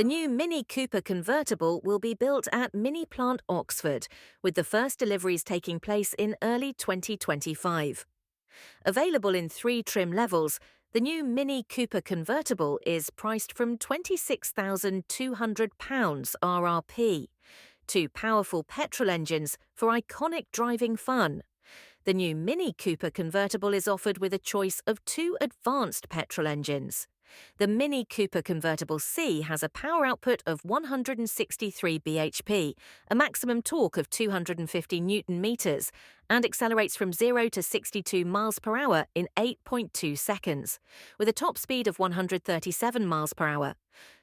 The new MINI Cooper Convertible will be built at Mini Plant Oxford, with the first deliveries taking place in early 2025. Available in 3 trim levels, the new MINI Cooper Convertible is priced from £26,200 RRP. 2 powerful petrol engines for iconic driving fun. The new MINI Cooper Convertible is offered with a choice of 2 advanced petrol engines. The MINI Cooper Convertible C has a power output of 163 bhp, a maximum torque of 250 newton meters, and accelerates from 0 to 62 miles per hour in 8.2 seconds, with a top speed of 137 miles per hour.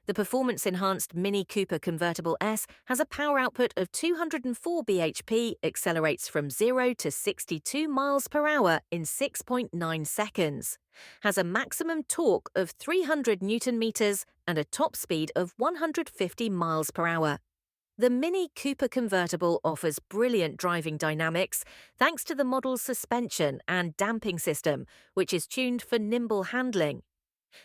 The performance-enhanced MINI Cooper Convertible S has a power output of 204 bhp, accelerates from 0 to 62 miles per hour in 6.9 seconds, has a maximum torque of 300 newton meters and a top speed of 150 miles per hour. The MINI Cooper Convertible offers brilliant driving dynamics thanks to the model's suspension and damping system, which is tuned for nimble handling.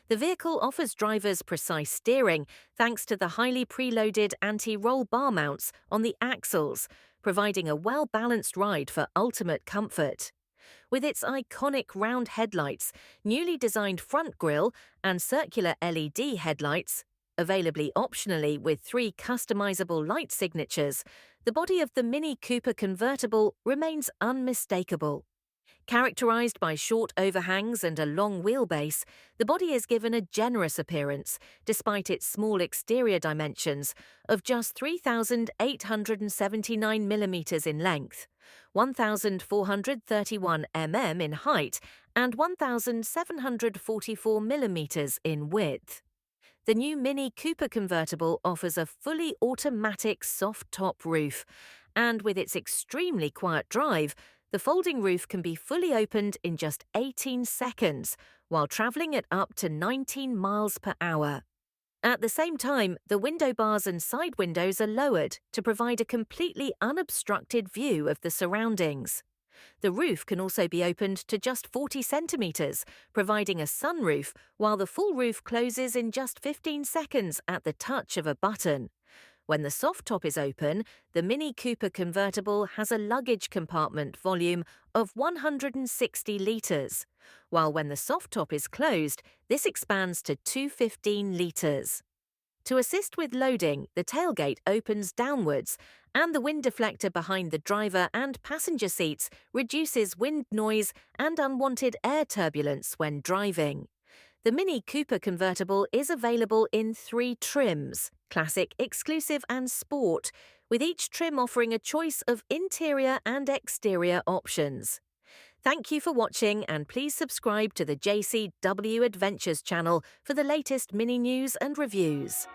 The vehicle offers drivers precise steering thanks to the highly preloaded anti-roll bar mounts on the axles, providing a well-balanced ride for ultimate comfort. With its iconic round headlights, newly designed front grille, and circular LED headlights, availably optionally with 3 customizable light signatures, the body of the MINI Cooper Convertible remains unmistakable. Characterized by short overhangs and a long wheelbase, the body is given a generous appearance, despite its small exterior dimensions of just 3,879 mm in length, 1,431 mm in height, and 1,744 mm in width. The new MINI Cooper Convertible offers a fully automatic soft-top roof, and with its extremely quiet drive, the folding roof can be fully opened in just 18 seconds while travelling at up to 19 miles per hour. At the same time, the window bars and side windows are lowered to provide a completely unobstructed view of the surroundings. The roof can also be opened to just 40 centimetres, providing a sunroof, while the full roof closes in just 15 seconds at the touch of a button. When the soft top is open, the MINI Cooper Convertible has a luggage compartment volume of 160 litres, while when the soft top is closed, this expands to 215 litres. To assist with loading, the tailgate opens downwards, and the wind deflector behind the driver and passenger seats reduces wind noise and unwanted air turbulence when driving. The MINI Cooper Convertible is available in 3 trims: Classic, Exclusive and Sport, with each trim offering a choice of interior and exterior options. Thank you for watching, and please subscribe to the JCW Adventures channel for the latest MINI news and reviews.